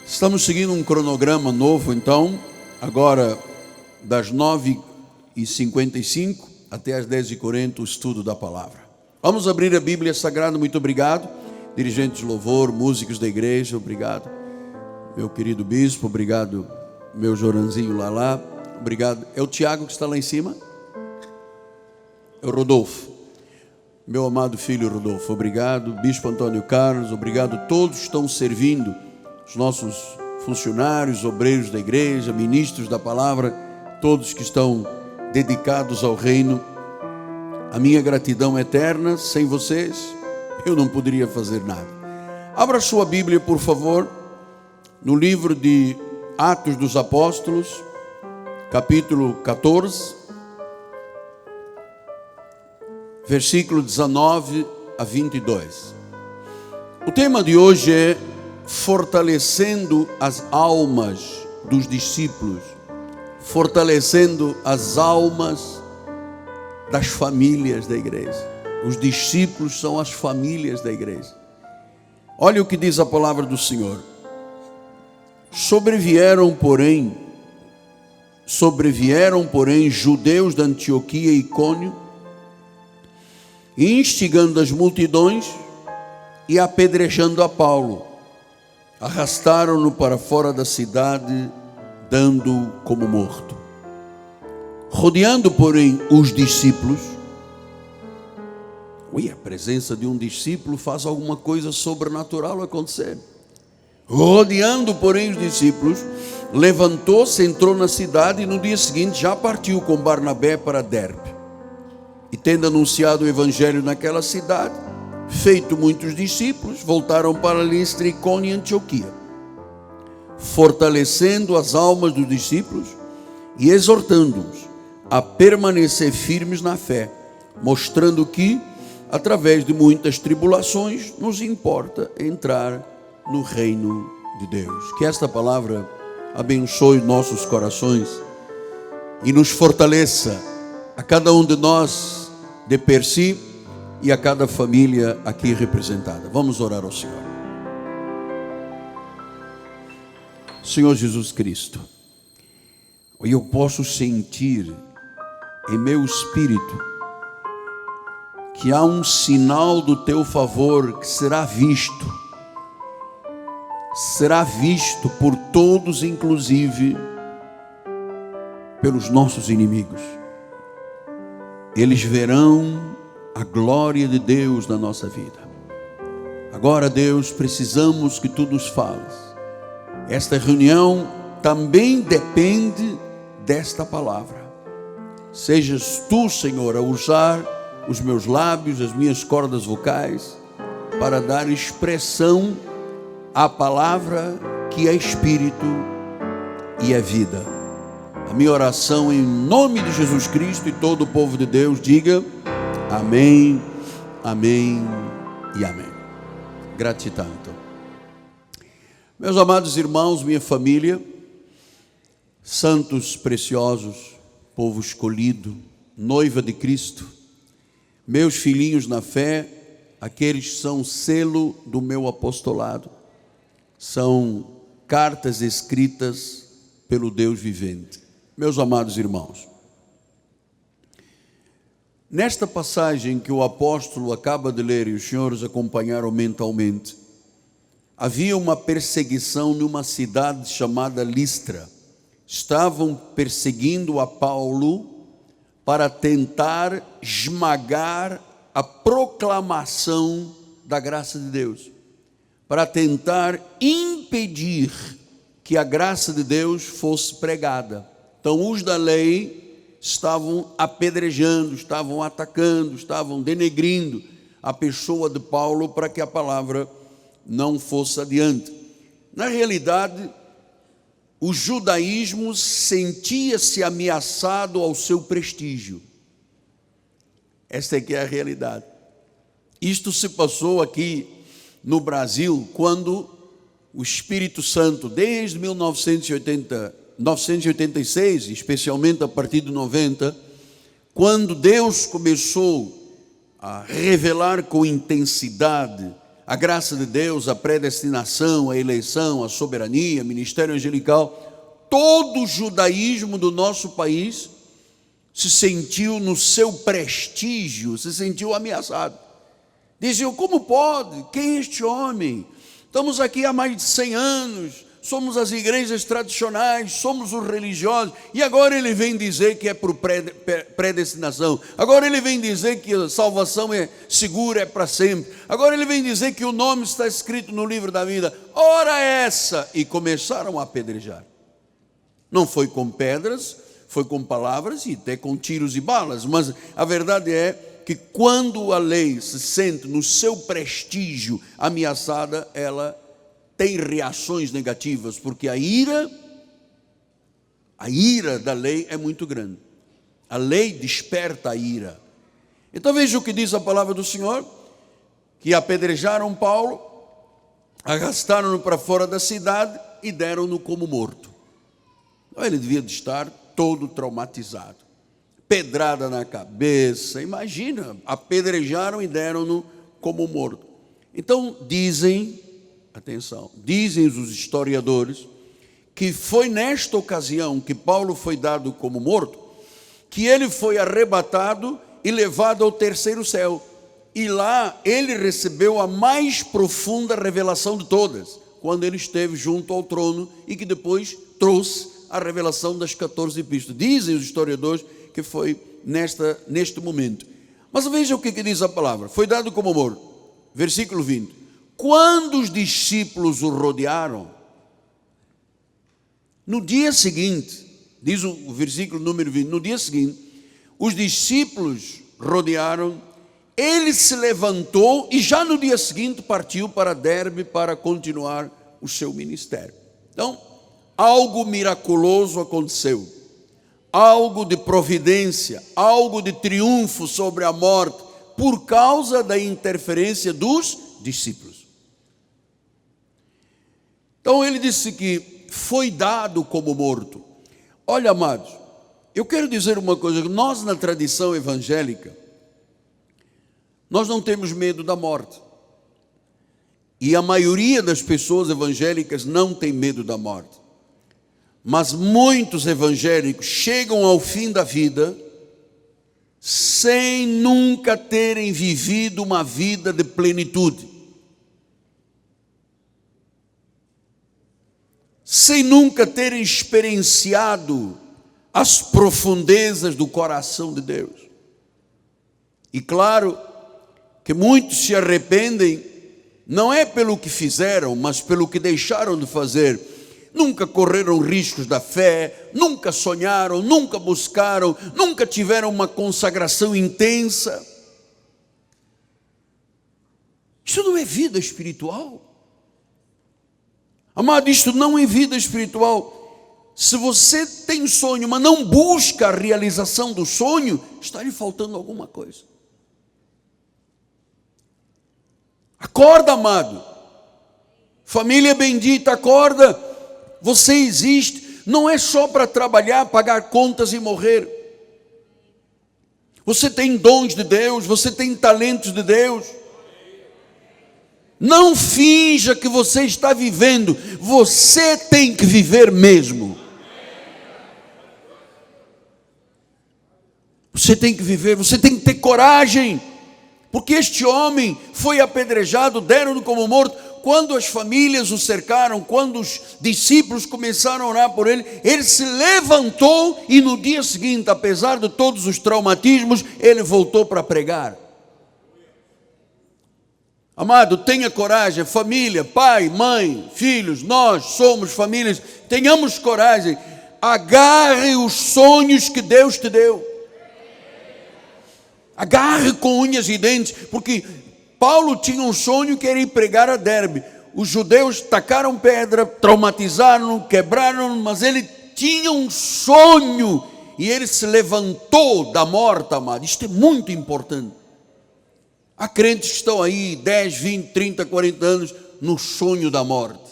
Estamos seguindo um cronograma novo, então, agora das 9h55 até as 10h40, o estudo da palavra. Vamos abrir a Bíblia Sagrada, muito obrigado. Dirigentes de louvor, músicos da igreja, obrigado. Meu querido bispo, obrigado. Meu Joranzinho lá, obrigado. É o Tiago que está lá em cima? É o Rodolfo. Meu amado filho Rodolfo, obrigado. Bispo Antônio Carlos, obrigado. Todos estão servindo, os nossos funcionários, obreiros da igreja, ministros da palavra, todos que estão dedicados ao reino. A minha gratidão eterna, sem vocês, eu não poderia fazer nada. Abra sua Bíblia, por favor, no livro de Atos dos Apóstolos, capítulo 14, versículo 19 a 22. O tema de hoje é fortalecendo as almas dos discípulos, fortalecendo as almas das famílias da igreja. Os discípulos são as famílias da igreja. Olha o que diz a palavra do Senhor. Sobrevieram, porém, judeus da Antioquia e Icônio, instigando as multidões e apedrejando a Paulo. Arrastaram-no para fora da cidade, dando-o como morto. Rodeando, porém, os discípulos, a presença de um discípulo faz alguma coisa sobrenatural acontecer. Rodeando, porém, os discípulos, levantou-se, entrou na cidade e no dia seguinte já partiu com Barnabé para Derbe. E tendo anunciado o evangelho naquela cidade, feito muitos discípulos, voltaram para Listra, Icônio e Antioquia, fortalecendo as almas dos discípulos e exortando-os a permanecer firmes na fé, mostrando que, através de muitas tribulações, nos importa entrar no reino de Deus. Que esta palavra abençoe nossos corações e nos fortaleça, a cada um de nós de per si e a cada família aqui representada. Vamos orar ao Senhor. Senhor Jesus Cristo, eu posso sentir em meu espírito que há um sinal do teu favor que será visto por todos, inclusive pelos nossos inimigos. Eles verão a glória de Deus na nossa vida. Agora, Deus, precisamos que tu nos fales. Esta reunião também depende desta palavra. Sejas tu, Senhor, a usar os meus lábios, as minhas cordas vocais, para dar expressão à palavra que é espírito e é vida. A minha oração em nome de Jesus Cristo, e todo o povo de Deus diga amém, amém e amém. Gratidão. Meus amados irmãos, minha família, santos preciosos, povo escolhido, noiva de Cristo, meus filhinhos na fé, aqueles que são selo do meu apostolado, são cartas escritas pelo Deus vivente. Meus amados irmãos, nesta passagem que o apóstolo acaba de ler e os senhores acompanharam mentalmente, havia uma perseguição numa cidade chamada Listra. Estavam perseguindo a Paulo para tentar esmagar a proclamação da graça de Deus, para tentar impedir que a graça de Deus fosse pregada. Então os da lei estavam apedrejando, estavam atacando, estavam denegrindo a pessoa de Paulo para que a palavra não fosse adiante. Na realidade, o judaísmo sentia-se ameaçado ao seu prestígio. Esta é que é a realidade. Isto se passou aqui no Brasil, quando o Espírito Santo, desde 1986, especialmente a partir de 90, quando Deus começou a revelar com intensidade a graça de Deus, a predestinação, a eleição, a soberania, ministério angelical, todo o judaísmo do nosso país se sentiu no seu prestígio, se sentiu ameaçado. Diziam, como pode? Quem é este homem? Estamos aqui há mais de 100 anos, somos as igrejas tradicionais, somos os religiosos, e agora ele vem dizer que é por predestinação, agora ele vem dizer que a salvação é segura, é para sempre, agora ele vem dizer que o nome está escrito no livro da vida, ora essa, e começaram a apedrejar. Não foi com pedras, foi com palavras e até com tiros e balas, mas a verdade é que quando a lei se sente no seu prestígio ameaçada, ela tem reações negativas, porque a ira da lei é muito grande. A lei desperta a ira. Então veja o que diz a palavra do Senhor, que apedrejaram Paulo, arrastaram-no para fora da cidade e deram-no como morto. Então ele devia de estar todo traumatizado. Pedrada na cabeça, imagina, apedrejaram e deram-no como morto. Então dizem, atenção, dizem os historiadores, que foi nesta ocasião que Paulo foi dado como morto, que ele foi arrebatado e levado ao terceiro céu. E lá ele recebeu a mais profunda revelação de todas, quando ele esteve junto ao trono e que depois trouxe a revelação das 14 epístolas. Dizem os historiadores que foi neste momento. Mas veja o que diz a palavra. Foi dado como morto. Versículo 20. Quando os discípulos o rodearam, no dia seguinte, diz o versículo número 20, no dia seguinte, os discípulos rodearam, ele se levantou e já no dia seguinte partiu para Derbe para continuar o seu ministério. Então, algo miraculoso aconteceu, algo de providência, algo de triunfo sobre a morte, por causa da interferência dos discípulos. Então ele disse que foi dado como morto. Olha, amados, eu quero dizer uma coisa, nós na tradição evangélica, nós não temos medo da morte. E a maioria das pessoas evangélicas não tem medo da morte. Mas muitos evangélicos chegam ao fim da vida sem nunca terem vivido uma vida de plenitude. Sem nunca terem experienciado as profundezas do coração de Deus. E claro que muitos se arrependem, não é pelo que fizeram, mas pelo que deixaram de fazer. Nunca correram riscos da fé, nunca sonharam, nunca buscaram, nunca tiveram uma consagração intensa. Isso não é vida espiritual. Amado, isto não é vida espiritual. Se você tem sonho, mas não busca a realização do sonho, está lhe faltando alguma coisa. Acorda, amado. Família bendita, acorda. Você existe, não é só para trabalhar, pagar contas e morrer. Você tem dons de Deus, você tem talentos de Deus. Não finja que você está vivendo, você tem que viver mesmo. Você tem que viver, você tem que ter coragem, porque este homem foi apedrejado, deram-no como morto. Quando as famílias o cercaram, quando os discípulos começaram a orar por ele, ele se levantou e no dia seguinte, apesar de todos os traumatismos, ele voltou para pregar. Amado, tenha coragem, família, pai, mãe, filhos, nós somos famílias, tenhamos coragem, agarre os sonhos que Deus te deu, agarre com unhas e dentes, porque Paulo tinha um sonho que era ir pregar a Derbe, os judeus tacaram pedra, traumatizaram, quebraram, mas ele tinha um sonho, e ele se levantou da morte, amado, isto é muito importante. Há crentes que estão aí 10, 20, 30, 40 anos no sonho da morte,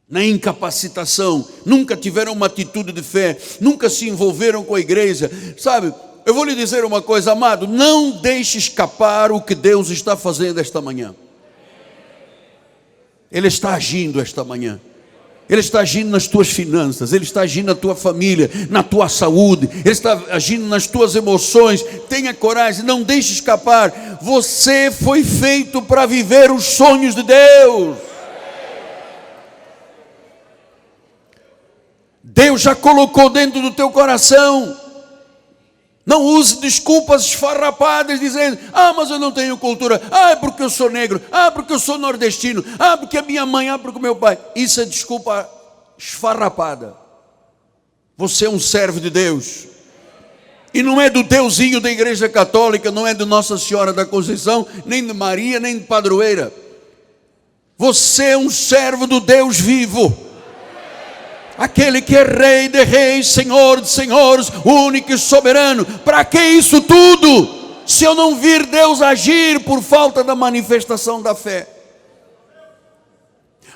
na incapacitação, nunca tiveram uma atitude de fé, nunca se envolveram com a igreja. Sabe, eu vou lhe dizer uma coisa, amado, não deixe escapar o que Deus está fazendo esta manhã. Ele está agindo esta manhã. Ele está agindo nas tuas finanças, Ele está agindo na tua família, na tua saúde, Ele está agindo nas tuas emoções. Tenha coragem, não deixe escapar. Você foi feito para viver os sonhos de Deus. Deus já colocou dentro do teu coração. Não use desculpas esfarrapadas dizendo: mas eu não tenho cultura, é porque eu sou negro, porque eu sou nordestino, porque a minha mãe, porque o meu pai. Isso é desculpa esfarrapada. Você é um servo de Deus. E não é do Deusinho da Igreja Católica, não é de Nossa Senhora da Conceição, nem de Maria, nem de padroeira. Você é um servo do Deus vivo. Aquele que é Rei de reis, Senhor de senhores, único e soberano. Para que isso tudo, se eu não vir Deus agir por falta da manifestação da fé?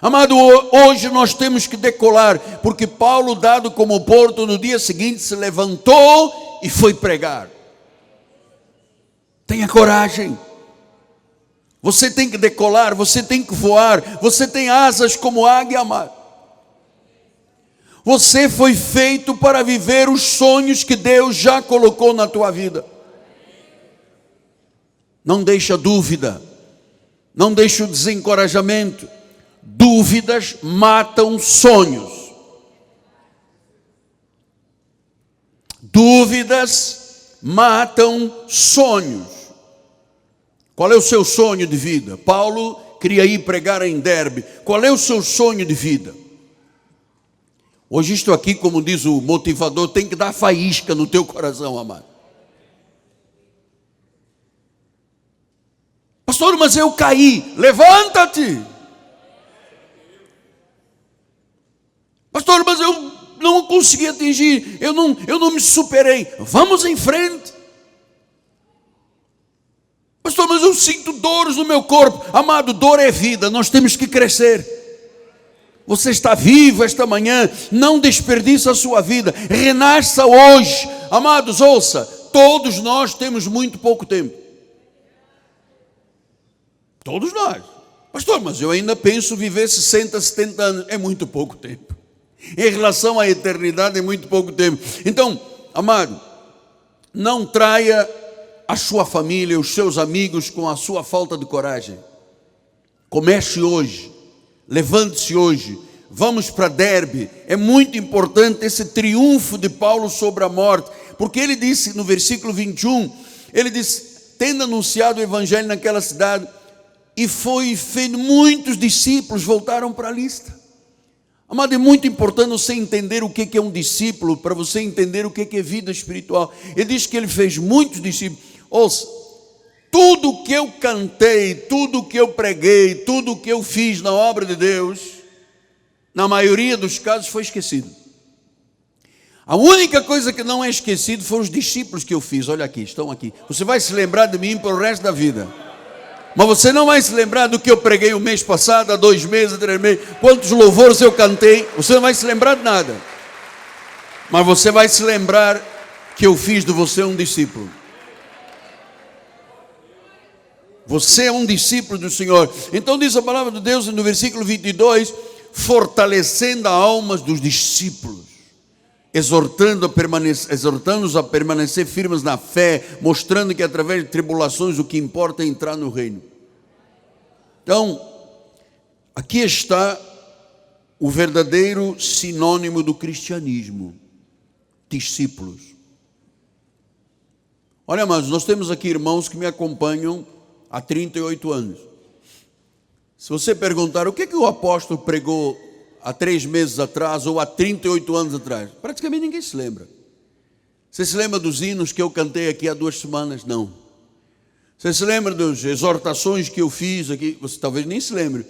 Amado, hoje nós temos que decolar, porque Paulo, dado como porto, no dia seguinte se levantou e foi pregar. Tenha coragem. Você tem que decolar, você tem que voar, você tem asas como águia, amado. Você foi feito para viver os sonhos que Deus já colocou na tua vida. Não deixa dúvida, não deixa o desencorajamento. Dúvidas matam sonhos. Dúvidas matam sonhos. Qual é o seu sonho de vida? Paulo queria ir pregar em Derbe. Qual é o seu sonho de vida? Hoje isto aqui, como diz o motivador, tem que dar faísca no teu coração, amado. Pastor, mas eu caí. Levanta-te. Pastor, mas eu não consegui atingir. Eu não me superei. Vamos em frente. Pastor, mas eu sinto dores no meu corpo. Amado, dor é vida. Nós temos que crescer. Você está vivo esta manhã, não desperdice a sua vida, renasça hoje. Amados, ouça, todos nós temos muito pouco tempo. Todos nós. Pastor, mas eu ainda penso viver 60, 70 anos. É muito pouco tempo. Em relação à eternidade é muito pouco tempo. Então, amado, não traia a sua família, os seus amigos com a sua falta de coragem. Comece hoje. Levante-se hoje, vamos para Derbe. É muito importante esse triunfo de Paulo sobre a morte, porque ele disse no versículo 21, ele disse: tendo anunciado o evangelho naquela cidade, e foi feito, muitos discípulos voltaram para a Listra. Amado, é muito importante você entender o que é um discípulo, para você entender o que é vida espiritual. Ele diz que ele fez muitos discípulos. Ouça, tudo que eu cantei, tudo que eu preguei, tudo que eu fiz na obra de Deus, na maioria dos casos foi esquecido. A única coisa que não é esquecido foram os discípulos que eu fiz. Olha aqui, estão aqui. Você vai se lembrar de mim pelo resto da vida. Mas você não vai se lembrar do que eu preguei o mês passado, há 2 meses, 3 meses. Quantos louvores eu cantei. Você não vai se lembrar de nada. Mas você vai se lembrar que eu fiz de você um discípulo. Você é um discípulo do Senhor. Então diz a palavra de Deus no versículo 22, fortalecendo a alma dos discípulos, exortando-os a permanecer firmes na fé, mostrando que através de tribulações o que importa é entrar no reino. Então, aqui está o verdadeiro sinônimo do cristianismo: discípulos. Olha, mas nós temos aqui irmãos que me acompanham há 38 anos. Se você perguntar o que o apóstolo pregou há 3 meses atrás ou há 38 anos atrás, praticamente ninguém se lembra. Você se lembra dos hinos que eu cantei aqui há 2 semanas? Não. Você se lembra das exortações que eu fiz aqui? Você talvez nem se lembre,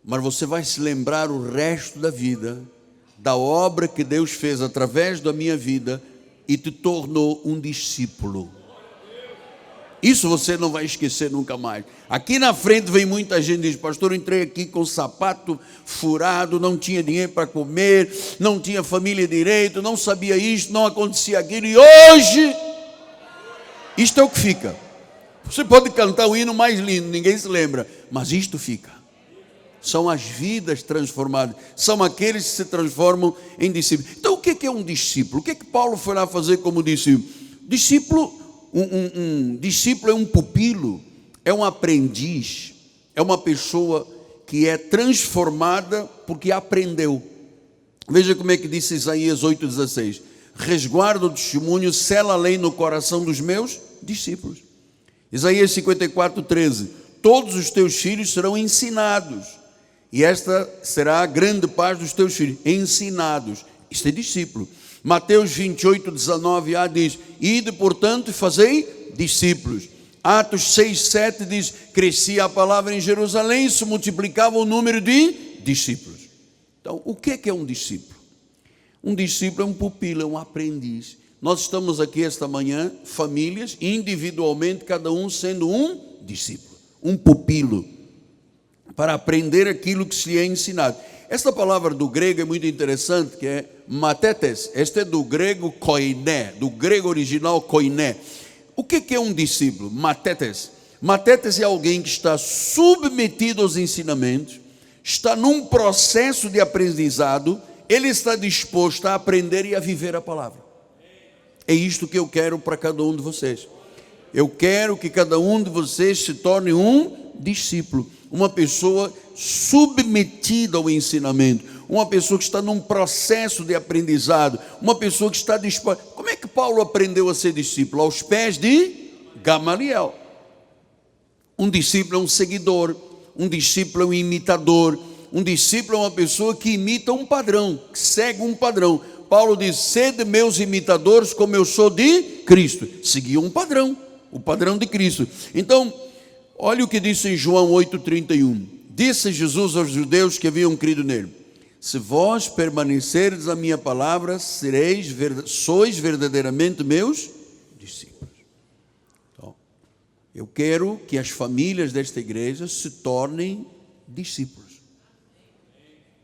mas você vai se lembrar o resto da vida da obra que Deus fez através da minha vida e te tornou um discípulo. Isso você não vai esquecer nunca mais. Aqui na frente vem muita gente e diz: pastor, eu entrei aqui com o sapato furado, não tinha dinheiro para comer, não tinha família direito, não sabia isto, não acontecia aquilo, e hoje Isto é o que fica. Você pode cantar o hino mais lindo, ninguém se lembra, mas isto fica. São as vidas transformadas, são aqueles que se transformam em discípulos. Então o que é um discípulo? O que é que Paulo foi lá fazer como discípulo? Um discípulo é um pupilo, é um aprendiz, é uma pessoa que é transformada porque aprendeu. Veja como é que disse Isaías 8,16: resguarda o testemunho, sela a lei no coração dos meus discípulos. Isaías 54,13: todos os teus filhos serão ensinados, e esta será a grande paz dos teus filhos, ensinados. Isto é discípulo. Mateus 28,19a diz: ide, portanto, e fazei discípulos. Atos 6,7 diz: crescia a palavra em Jerusalém e se multiplicava o número de discípulos. Então, o que é um discípulo? Um discípulo é um pupilo, é um aprendiz. Nós estamos aqui esta manhã, famílias, individualmente, cada um sendo um discípulo, um pupilo, para aprender aquilo que se lhe é ensinado. Esta palavra do grego é muito interessante, que é matetes. Este é do grego koiné, do grego original koiné. O que é um discípulo? Matetes. Matetes é alguém que está submetido aos ensinamentos, está num processo de aprendizado, ele está disposto a aprender e a viver a palavra. É isto que eu quero para cada um de vocês. Eu quero que cada um de vocês se torne um discípulo, uma pessoa submetida ao ensinamento, uma pessoa que está num processo de aprendizado, uma pessoa que está disposta. Como é que Paulo aprendeu a ser discípulo? Aos pés de Gamaliel. Um discípulo é um seguidor, um discípulo é um imitador, um discípulo é uma pessoa que imita um padrão, que segue um padrão. Paulo diz: sede meus imitadores como eu sou de Cristo. Seguia um padrão, o padrão de Cristo. Então, olha o que disse em João 8,31. Disse Jesus aos judeus que haviam crido nele: se vós permanecerdes a minha palavra, sois verdadeiramente meus discípulos. Então, eu quero que as famílias desta igreja se tornem discípulos.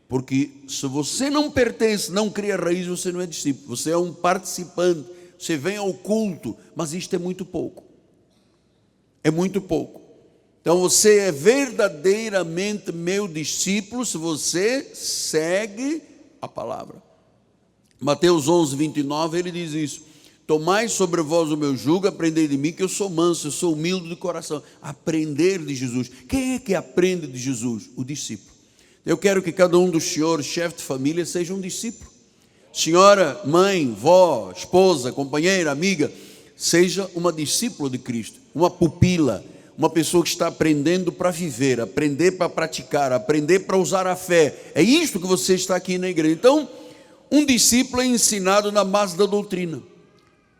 Porque se você não pertence, não cria raiz, você não é discípulo. Você é um participante, você vem ao culto, mas isto é muito pouco. É muito pouco. Então você é verdadeiramente meu discípulo se você segue a palavra. Mateus 11:29, ele diz isso: tomai sobre vós o meu jugo, aprendei de mim, que eu sou manso, eu sou humilde de coração. Aprender de Jesus. Quem é que aprende de Jesus? O discípulo. Eu quero que cada um dos senhores, chefe de família, seja um discípulo. Senhora, mãe, vó, esposa, companheira, amiga, seja uma discípula de Cristo, uma pupila, uma pessoa que está aprendendo para viver, aprender para praticar, aprender para usar a fé. É isto que você está aqui na igreja. Então, um discípulo é ensinado na base da doutrina.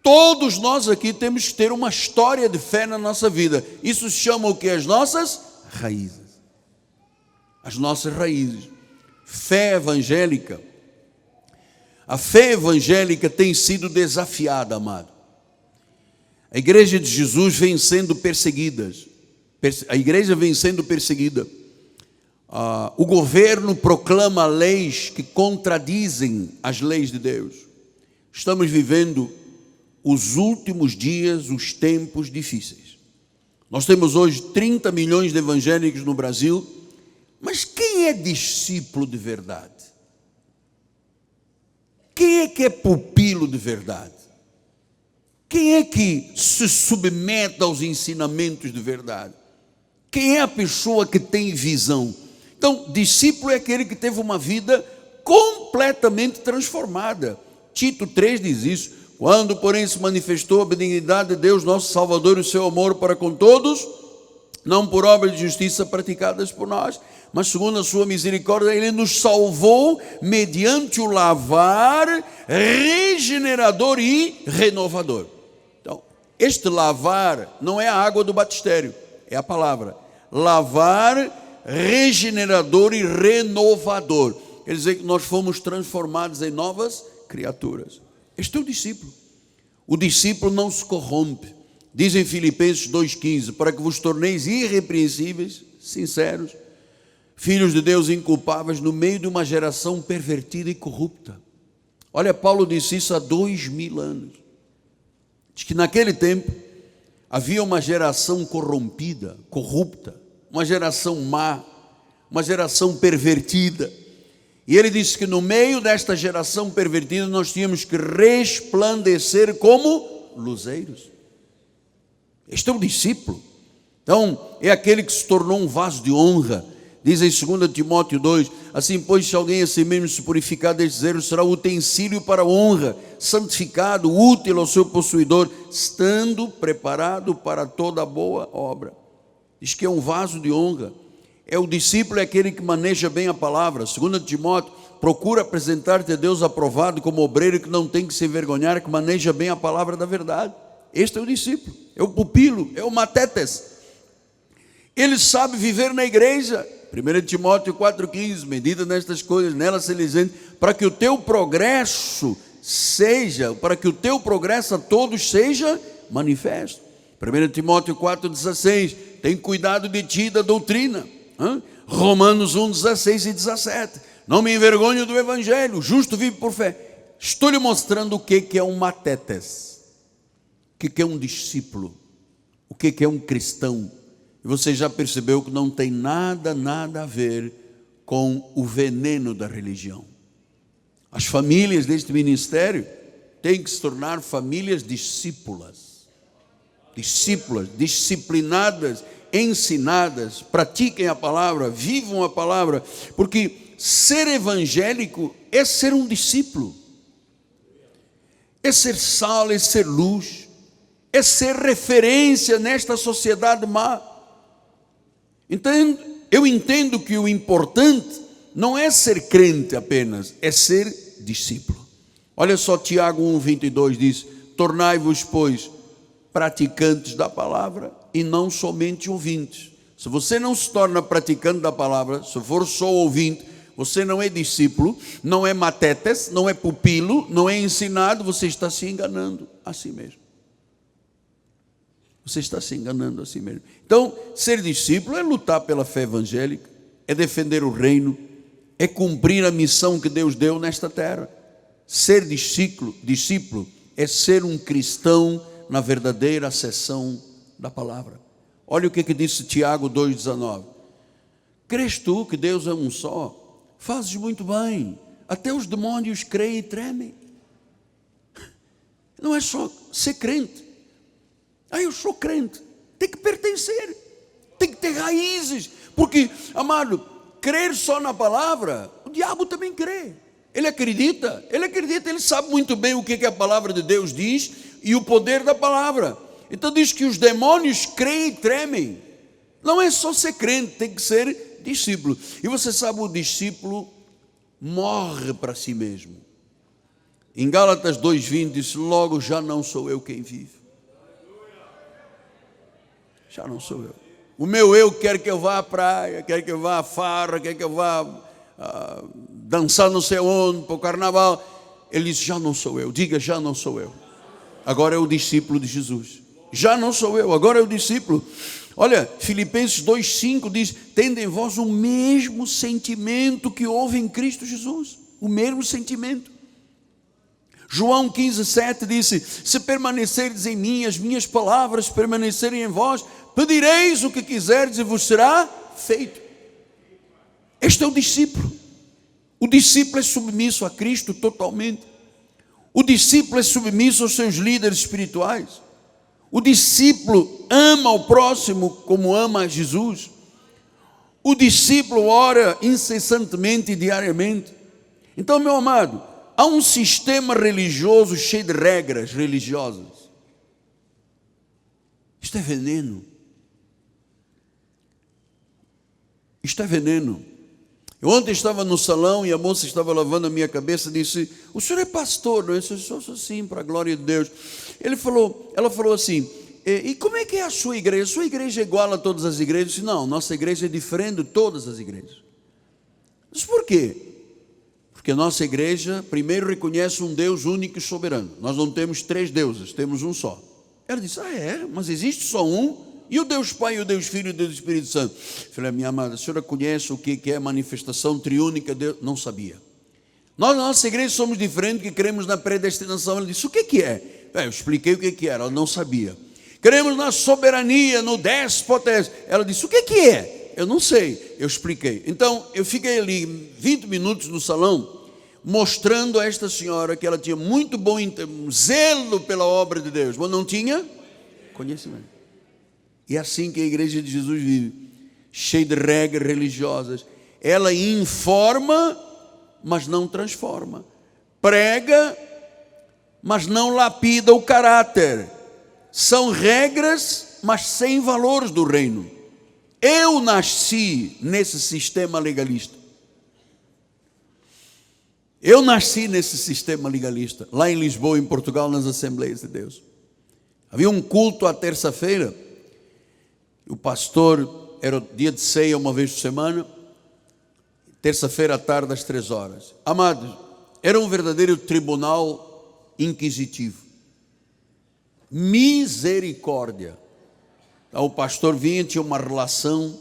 Todos nós aqui temos que ter uma história de fé na nossa vida. Isso se chama o que? As nossas raízes. As nossas raízes. Fé evangélica. A fé evangélica tem sido desafiada, amado. A igreja de Jesus vem sendo perseguida. A igreja vem sendo perseguida. O governo proclama leis que contradizem as leis de Deus. Estamos vivendo os últimos dias, os tempos difíceis. Nós temos hoje 30 milhões de evangélicos no Brasil, mas quem é discípulo de verdade? Quem é que é pupilo de verdade? Quem é que se submete aos ensinamentos de verdade? Quem é a pessoa que tem visão? Então, discípulo é aquele que teve uma vida completamente transformada. Tito 3 diz isso: quando, porém, se manifestou a benignidade de Deus, nosso Salvador, e o seu amor para com todos, não por obras de justiça praticadas por nós, mas segundo a sua misericórdia, ele nos salvou mediante o lavar regenerador e renovador. Então, este lavar não é a água do batistério, é a palavra. Lavar regenerador e renovador. Quer dizer que nós fomos transformados em novas criaturas. Este é o discípulo. O discípulo não se corrompe. Diz em Filipenses 2,15: para que vos torneis irrepreensíveis, sinceros, filhos de Deus inculpáveis, no meio de uma geração pervertida e corrupta. Olha, Paulo disse isso há 2000 anos. Diz que naquele tempo havia uma geração corrompida, corrupta, uma geração má, uma geração pervertida. E ele disse que no meio desta geração pervertida nós tínhamos que resplandecer como luzeiros. Este é o discípulo. Então, é aquele que se tornou um vaso de honra. Diz em 2 Timóteo 2, assim, pois, se alguém a si mesmo se purificar destes erros, será utensílio para a honra, santificado, útil ao seu possuidor, estando preparado para toda boa obra. Diz que é um vaso de honra. É o discípulo, é aquele que maneja bem a palavra. 2 Timóteo, procura apresentar-te a Deus aprovado como obreiro que não tem que se envergonhar, que maneja bem a palavra da verdade. Este é o discípulo, é o pupilo, é o matetes. Ele sabe viver na igreja. 1 Timóteo 4,15, medita nestas coisas, nelas se dizendo, para que o teu progresso a todos seja manifesto. 1 Timóteo 4,16, tem cuidado de ti e da doutrina. Romanos 1,16 e 17, não me envergonho do evangelho, o justo vive por fé. Estou lhe mostrando o que é um matetes, o que é um discípulo, o que é um cristão. E você já percebeu que não tem nada a ver com o veneno da religião. As famílias deste ministério têm que se tornar famílias discípulas, disciplinadas, ensinadas, pratiquem a palavra, vivam a palavra, porque ser evangélico é ser um discípulo, é ser sal, é ser luz, é ser referência nesta sociedade má. Então, eu entendo que o importante não é ser crente apenas, é ser discípulo. Olha só, Tiago 1,22 diz, tornai-vos, pois, praticantes da palavra e não somente ouvintes. Se você não se torna praticante da palavra, se for só ouvinte, você não é discípulo, não é matetes, não é pupilo, não é ensinado, você está se enganando a si mesmo. Você está se enganando a si mesmo. Então, ser discípulo é lutar pela fé evangélica, é defender o reino, é cumprir a missão que Deus deu nesta terra. Ser discípulo é ser um cristão na verdadeira acessão da palavra. Olha o que disse Tiago 2,19. Crês tu que Deus é um só? Fazes muito bem. Até os demônios creem e tremem. Não é só ser crente. Eu sou crente. Tem que pertencer. Tem que ter raízes. Porque, amado, crer só na palavra, o diabo também crê. Ele acredita, ele sabe muito bem o que a palavra de Deus diz e o poder da palavra. Então diz que os demônios creem e tremem. Não é só ser crente, tem que ser discípulo. E você sabe, o discípulo morre para si mesmo. Em Gálatas 2,20 diz, logo já não sou eu quem vive. Já não sou eu. O meu eu quer que eu vá à praia, quer que eu vá à farra, quer que eu vá dançar não sei onde, para o carnaval. Ele diz, já não sou eu. Diga, já não sou eu. Agora é o discípulo de Jesus. Já não sou eu, agora é o discípulo. Olha, Filipenses 2,5 diz, tende em vós o mesmo sentimento que houve em Cristo Jesus. O mesmo sentimento. João 15,7 disse, se permanecerdes em mim, as minhas palavras permanecerem em vós, pedireis o que quiserdes e vos será feito. Este é o discípulo. O discípulo é submisso a Cristo totalmente. O discípulo é submisso aos seus líderes espirituais. O discípulo ama o próximo como ama a Jesus. O discípulo ora incessantemente e diariamente. Então, meu amado, há um sistema religioso cheio de regras religiosas. Isto é veneno. Isto é veneno. Eu ontem estava no salão e a moça estava lavando a minha cabeça e disse, o senhor é pastor, não é? Eu sou sim, para a glória de Deus. Ela falou assim, e como é que é a sua igreja? A sua igreja é igual a todas as igrejas? Eu disse, não, nossa igreja é diferente de todas as igrejas. Mas por quê? Porque a nossa igreja primeiro reconhece um Deus único e soberano. Nós não temos 3 deuses, temos um só. Ela disse, mas existe só um? E o Deus Pai, o Deus Filho e o Deus Espírito Santo? Eu falei, minha amada, a senhora conhece o que é a manifestação triúnica de Deus? Não sabia. Nós, na nossa igreja, somos diferentes, que cremos na predestinação. Ela disse, o que é? Eu expliquei o que era, ela não sabia. Queremos na soberania, no déspota. Ela disse, o que é? Eu não sei. Eu expliquei. Então, eu fiquei ali 20 minutos no salão, mostrando a esta senhora que ela tinha muito bom zelo pela obra de Deus, mas não tinha conhecimento. E é assim que a igreja de Jesus vive, cheia de regras religiosas. Ela informa, mas não transforma. Prega, mas não lapida o caráter. São regras, mas sem valores do reino. Eu nasci nesse sistema legalista. Eu nasci nesse sistema legalista, lá em Lisboa, em Portugal, nas Assembleias de Deus. Havia um culto à terça-feira. O pastor, era o dia de ceia uma vez por semana, terça-feira à tarde às 3 horas. Amados, era um verdadeiro tribunal inquisitivo. Misericórdia. Então, o pastor vinha, tinha uma relação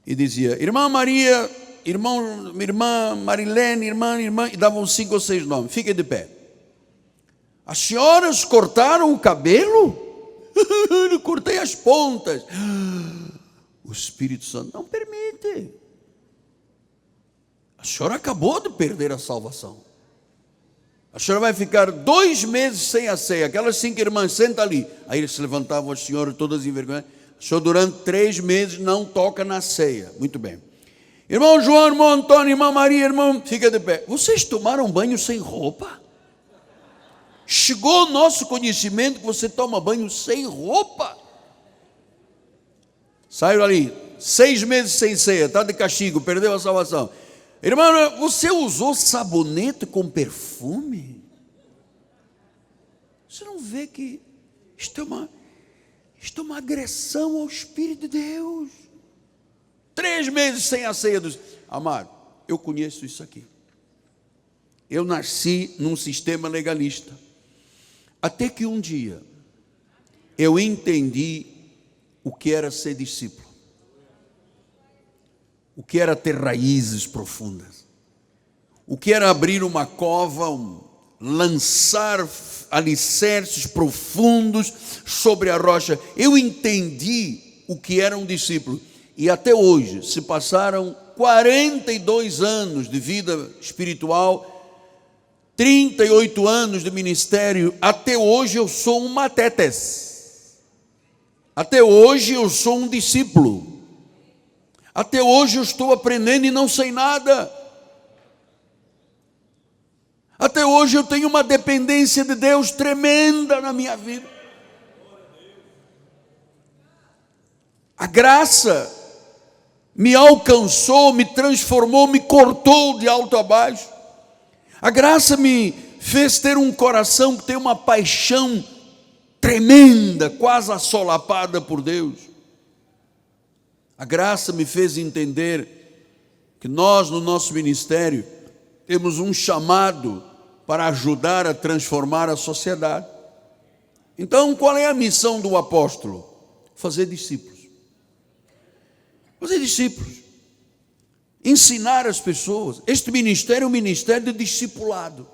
e dizia, irmã Maria, irmã Marilene, irmã, e davam 5 ou 6 nomes. Fiquem de pé. As senhoras cortaram o cabelo? Eu cortei as pontas. O Espírito Santo não permite. A senhora acabou de perder a salvação. A senhora vai ficar 2 meses sem a ceia. Aquelas 5 irmãs, senta ali. Aí eles se levantavam, as senhoras todas envergonhadas. A senhora durante 3 meses não toca na ceia. Muito bem. Irmão João, irmão Antônio, irmã Maria, irmão, fica de pé. Vocês tomaram banho sem roupa? Chegou ao nosso conhecimento que você toma banho sem roupa. Saiu ali, 6 meses sem ceia, está de castigo, perdeu a salvação. Irmão, você usou sabonete com perfume? Você não vê que isto é uma agressão ao Espírito de Deus? 3 meses sem a ceia dos... Amado, eu conheço isso aqui. Eu nasci num sistema legalista. Até que um dia eu entendi o que era ser discípulo. O que era ter raízes profundas. O que era abrir uma cova, lançar alicerces profundos sobre a rocha. Eu entendi o que era um discípulo. E até hoje, se passaram 42 anos de vida espiritual, 38 anos de ministério, até hoje eu sou um matetes. Até hoje eu sou um discípulo. Até hoje eu estou aprendendo e não sei nada. Até hoje eu tenho uma dependência de Deus tremenda na minha vida. A graça me alcançou, me transformou, me cortou de alto a baixo. A graça me fez ter um coração que tem uma paixão tremenda, quase assolapada por Deus. A graça me fez entender que nós, no nosso ministério, temos um chamado para ajudar a transformar a sociedade. Então, qual é a missão do apóstolo? Fazer discípulos. Fazer discípulos. Ensinar as pessoas. Este ministério é um ministério de discipulado,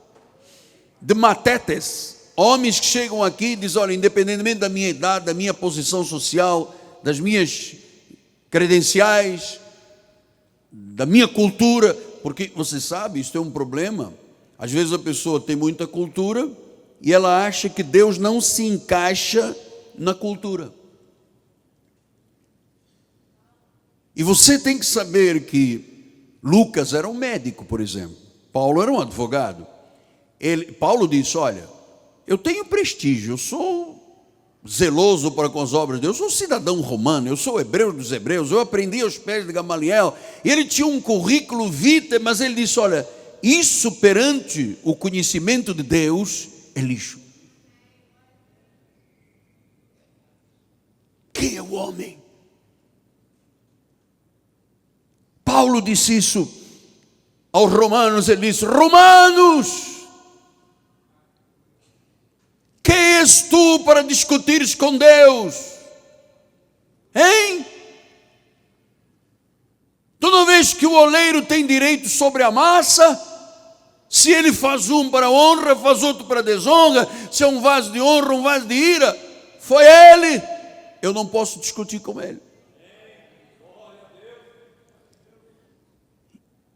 de matetes. Homens que chegam aqui e dizem, olha, independentemente da minha idade, da minha posição social, das minhas credenciais, da minha cultura, porque você sabe, isso é um problema. Às vezes a pessoa tem muita cultura e ela acha que Deus não se encaixa na cultura. E você tem que saber que Lucas era um médico, por exemplo. Paulo era um advogado. Paulo disse, olha, eu tenho prestígio, eu sou zeloso para com as obras de Deus, eu sou cidadão romano, eu sou hebreu dos hebreus, eu aprendi aos pés de Gamaliel. E ele tinha um currículo vitae, mas ele disse, olha, isso perante o conhecimento de Deus é lixo. Quem é o homem? Paulo disse isso aos romanos, ele disse, romanos, quem és tu para discutires com Deus? Hein? Tu não vês que o oleiro tem direito sobre a massa? Se ele faz um para honra, faz outro para desonra. Se é um vaso de honra, um vaso de ira. foi ele, eu não posso discutir com ele.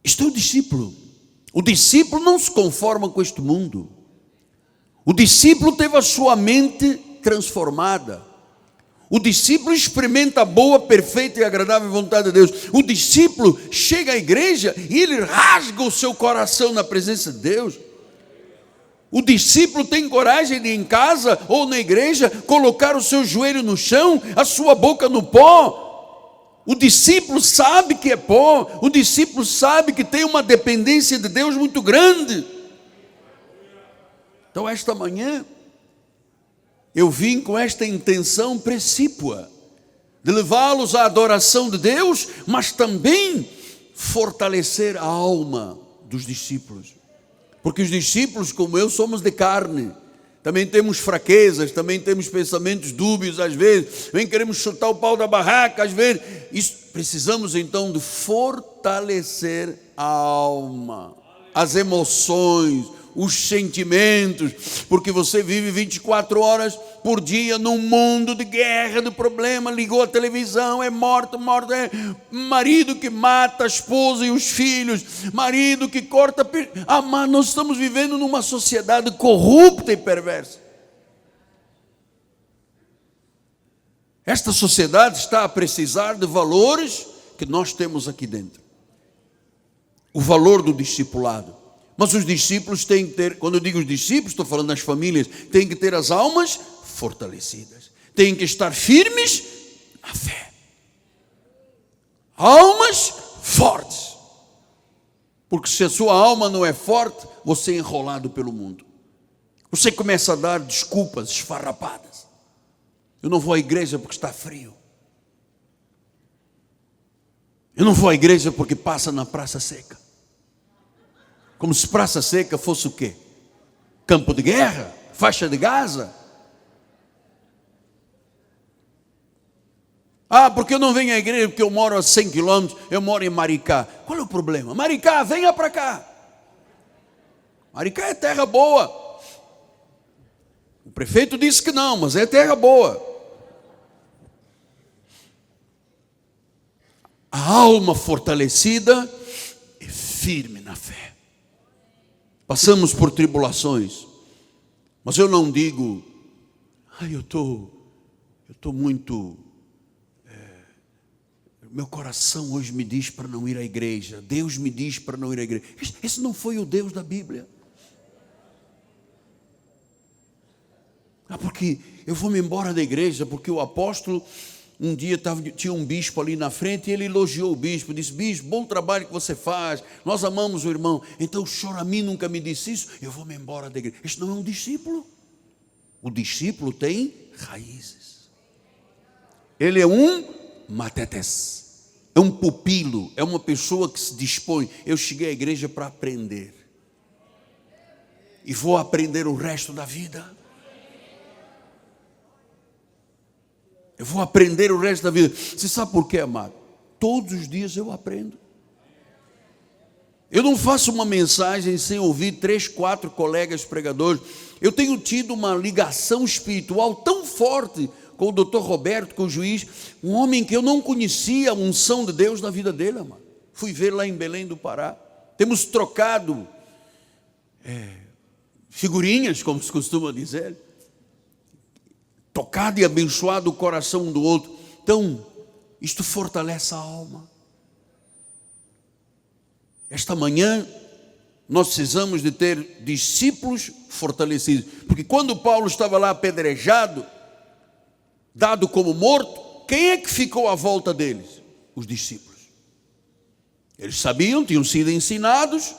Isto é o discípulo. O discípulo não se conforma com este mundo. O discípulo teve a sua mente transformada. O discípulo experimenta a boa, perfeita e agradável vontade de Deus. O discípulo chega à igreja e ele rasga o seu coração na presença de Deus. O discípulo tem coragem de em casa ou na igreja colocar o seu joelho no chão, a sua boca no pó. O discípulo sabe que é pó. O discípulo sabe que tem uma dependência de Deus muito grande. Então esta manhã eu vim com esta intenção precípua, de levá-los à adoração de Deus, mas também fortalecer a alma dos discípulos. Porque os discípulos, como eu, somos de carne. Também temos fraquezas, também temos pensamentos dúbios às vezes, também queremos chutar o pau da barraca às vezes. Precisamos então de fortalecer a alma, as emoções, os sentimentos, porque você vive 24 horas por dia num mundo de guerra, de problema. Ligou a televisão, é morto, é marido que mata a esposa e os filhos, marido que corta. Mas nós estamos vivendo numa sociedade corrupta e perversa. Esta sociedade está a precisar de valores que nós temos aqui dentro. O valor do discipulado. Mas os discípulos têm que ter, quando eu digo os discípulos, estou falando das famílias, têm que ter as almas fortalecidas, têm que estar firmes na fé, almas fortes, porque se a sua alma não é forte, você é enrolado pelo mundo, você começa a dar desculpas esfarrapadas. Eu não vou à igreja porque está frio, eu não vou à igreja porque passa na praça seca. Como se praça seca fosse o quê? Campo de guerra? Faixa de Gaza? Porque eu não venho à igreja porque eu moro a 100 quilômetros, eu moro em Maricá. Qual é o problema? Maricá, venha para cá. Maricá é terra boa. O prefeito disse que não, mas é terra boa. A alma fortalecida e firme na fé. Passamos por tribulações, mas eu não digo, eu estou muito, meu coração hoje me diz para não ir à igreja, Deus me diz para não ir à igreja. Esse não foi o Deus da Bíblia. Porque eu vou me embora da igreja, porque o apóstolo, um dia tinha um bispo ali na frente, e ele elogiou o bispo, disse: bispo, bom trabalho que você faz, nós amamos o irmão. Então o senhor a mim nunca me disse isso, eu vou me embora da igreja. Este não é um discípulo. O discípulo tem raízes. Ele é um matetes, é um pupilo, é uma pessoa que se dispõe. Eu cheguei à igreja para aprender, e vou aprender o resto da vida. Eu vou aprender o resto da vida. Você sabe por quê, amado? Todos os dias eu aprendo. Eu não faço uma mensagem sem ouvir 3, 4 colegas pregadores. Eu tenho tido uma ligação espiritual tão forte com o Dr. Roberto, com o juiz, um homem que eu não conhecia a unção de Deus na vida dele, amado. Fui ver lá em Belém do Pará. Temos trocado figurinhas, como se costuma dizer. Tocado e abençoado o coração um do outro. Então, isto fortalece a alma. Esta manhã, nós precisamos de ter discípulos fortalecidos. Porque quando Paulo estava lá apedrejado, dado como morto, quem é que ficou à volta deles? Os discípulos. Eles sabiam, tinham sido ensinados,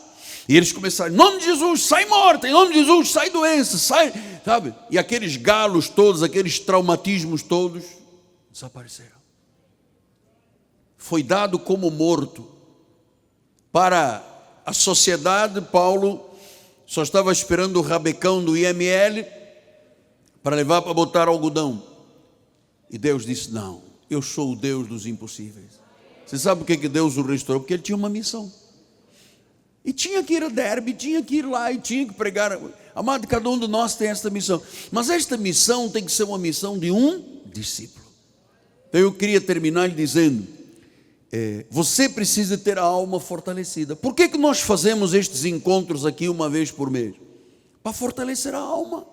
e eles começaram: em nome de Jesus, sai morte, em nome de Jesus, sai doença, sai, sabe? E aqueles galos todos, aqueles traumatismos todos, desapareceram. Foi dado como morto. Para a sociedade, Paulo só estava esperando o rabecão do IML para levar para botar algodão. E Deus disse: não, eu sou o Deus dos impossíveis. Você sabe por que Deus o restaurou? Porque ele tinha uma missão. E tinha que ir a Derbe, tinha que ir lá, e tinha que pregar Amado, cada um de nós tem esta missão. Mas esta missão tem que ser uma missão de um discípulo. Então eu queria terminar lhe dizendo, você precisa ter a alma fortalecida. Por que nós fazemos estes encontros aqui uma vez por mês? Para fortalecer a alma.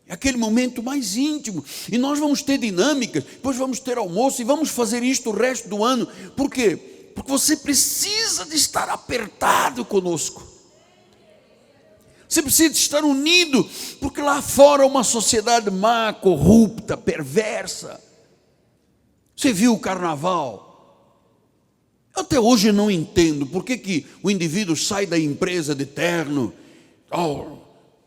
É aquele momento mais íntimo. E nós vamos ter dinâmicas, depois vamos ter almoço e vamos fazer isto o resto do ano. Por quê? Porque você precisa de estar apertado conosco. Você precisa de estar unido, porque lá fora uma sociedade má, corrupta, perversa. Você viu o carnaval? Eu até hoje não entendo por que o indivíduo sai da empresa de terno,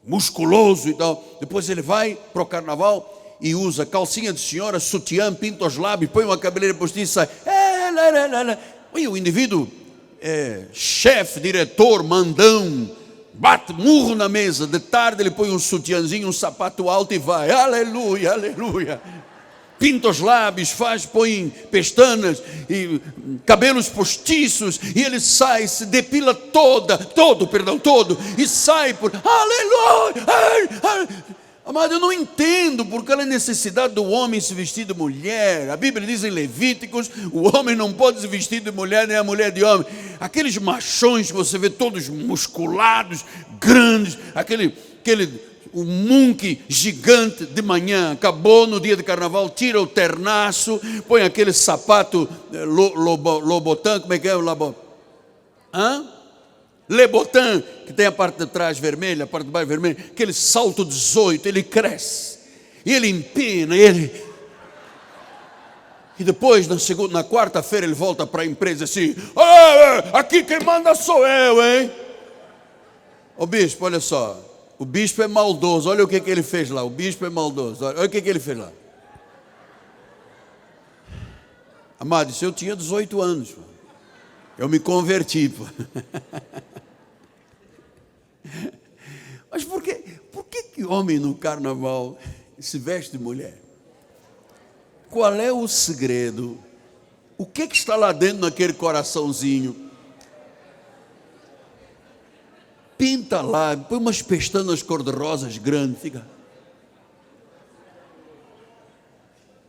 musculoso e tal, depois ele vai para o carnaval e usa calcinha de senhora, sutiã, pinta os lábios, põe uma cabeleira postiça e sai. E o indivíduo é chefe, diretor, mandão, bate murro na mesa, de tarde ele põe um sutiãzinho, um sapato alto e vai, aleluia, aleluia. Pinta os lábios, põe pestanas e cabelos postiços, e ele sai, se depila todo, e sai por aleluia. Amado, eu não entendo porque a necessidade do homem se vestir de mulher. A Bíblia diz em Levíticos, o homem não pode se vestir de mulher, nem a mulher de homem. Aqueles machões que você vê todos musculados, grandes, o monk gigante de manhã, acabou no dia de carnaval, tira o ternaço, põe aquele sapato Lobotan, como é que é o Lobotan? Lebotan, que tem a parte de trás vermelha, a parte de baixo vermelha, aquele salto 18, ele cresce, e ele empina, e depois na quarta-feira ele volta para a empresa assim, aqui quem manda sou eu, hein? Ô bispo, olha só, o bispo é maldoso, olha o que ele fez lá, o bispo é maldoso, olha o que ele fez lá. Amado, isso eu tinha 18 anos, eu me converti, pô. Mas por que homem no carnaval se veste de mulher? Qual é o segredo? O que está lá dentro naquele coraçãozinho? Pinta lá, põe umas pestanas cor-de-rosas grandes, fica.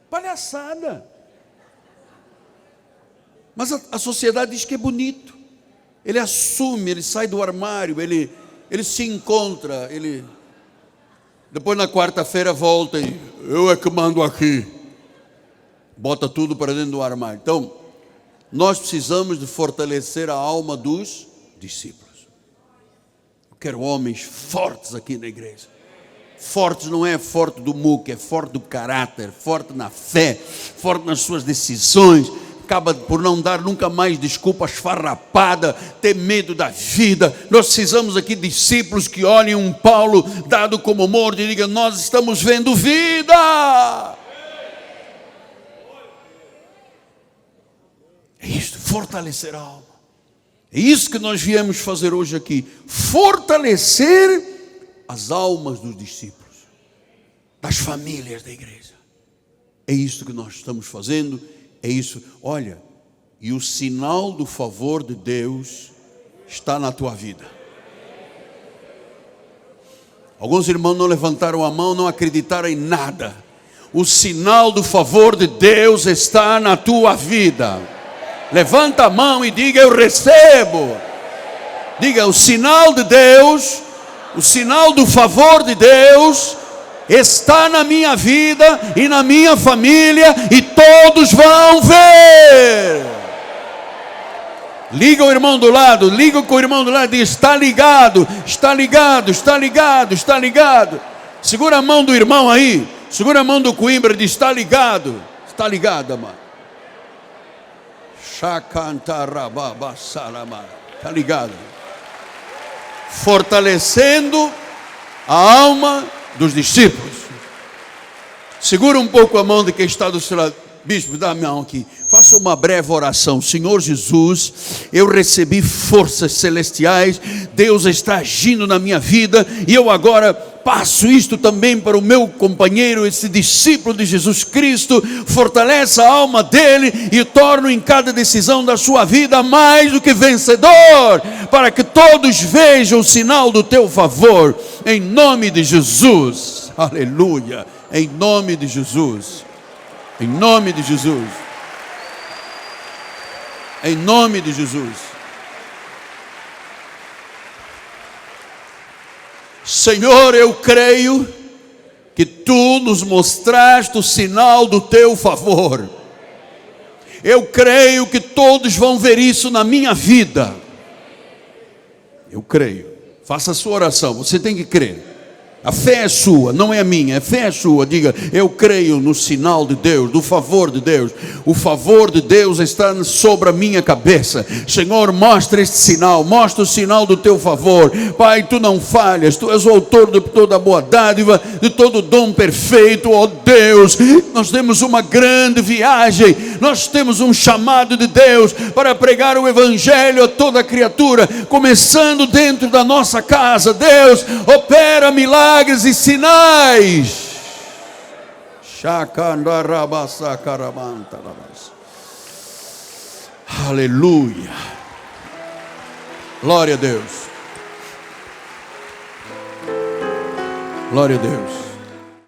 Palhaçada. Mas a sociedade diz que é bonito. Ele assume, ele sai do armário, ele se encontra, depois na quarta-feira volta e eu é que mando aqui. Bota tudo para dentro do armário. Então, nós precisamos de fortalecer a alma dos discípulos. Eu quero homens fortes aqui na igreja. Fortes não é forte do muque, é forte do caráter, forte na fé, forte nas suas decisões. Acaba por não dar nunca mais desculpas farrapada, ter medo da vida. Nós precisamos aqui de discípulos que olhem um Paulo dado como morto e digam, nós estamos vendo vida. É isso, fortalecer a alma. É isso que nós viemos fazer hoje aqui, fortalecer as almas dos discípulos, das famílias da igreja. É isso que nós estamos fazendo. É isso, olha, e o sinal do favor de Deus está na tua vida. Alguns irmãos não levantaram a mão, não acreditaram em nada. O sinal do favor de Deus está na tua vida. Levanta a mão e diga, eu recebo. Diga, o sinal de Deus, o sinal do favor de Deus está na minha vida e na minha família, e todos vão ver. Liga o irmão do lado, liga com o irmão do lado e diz, está ligado, está ligado, está ligado, está ligado. Segura a mão do irmão aí, segura a mão do Coimbra e diz, está ligado, amado. Está ligado. Fortalecendo a alma dos discípulos. Segura um pouco a mão de quem está do seu lado. Bispo, dá a mão aqui. Faça uma breve oração. Senhor Jesus, eu recebi forças celestiais. Deus está agindo na minha vida. E eu agora passo isto também para o meu companheiro, esse discípulo de Jesus Cristo. Fortaleça a alma dele e torno em cada decisão da sua vida mais do que vencedor, para que todos vejam o sinal do teu favor, em nome de Jesus. Aleluia, em nome de Jesus, em nome de Jesus, em nome de Jesus. Senhor, eu creio que tu nos mostraste o sinal do teu favor. Eu creio que todos vão ver isso na minha vida. Eu creio. Faça a sua oração, você tem que crer. A fé é sua, não é a minha, a fé é sua. Diga, eu creio no sinal de Deus, do favor de Deus. O favor de Deus está sobre a minha cabeça. Senhor, mostra este sinal, mostra o sinal do teu favor. Pai, tu não falhas, tu és o autor de toda boa dádiva, de todo dom perfeito. Ó Deus, nós temos uma grande viagem, nós temos um chamado de Deus para pregar o evangelho a toda criatura, começando dentro da nossa casa. Deus, opera milagres e sinais. Aleluia. Glória a Deus. Glória a Deus.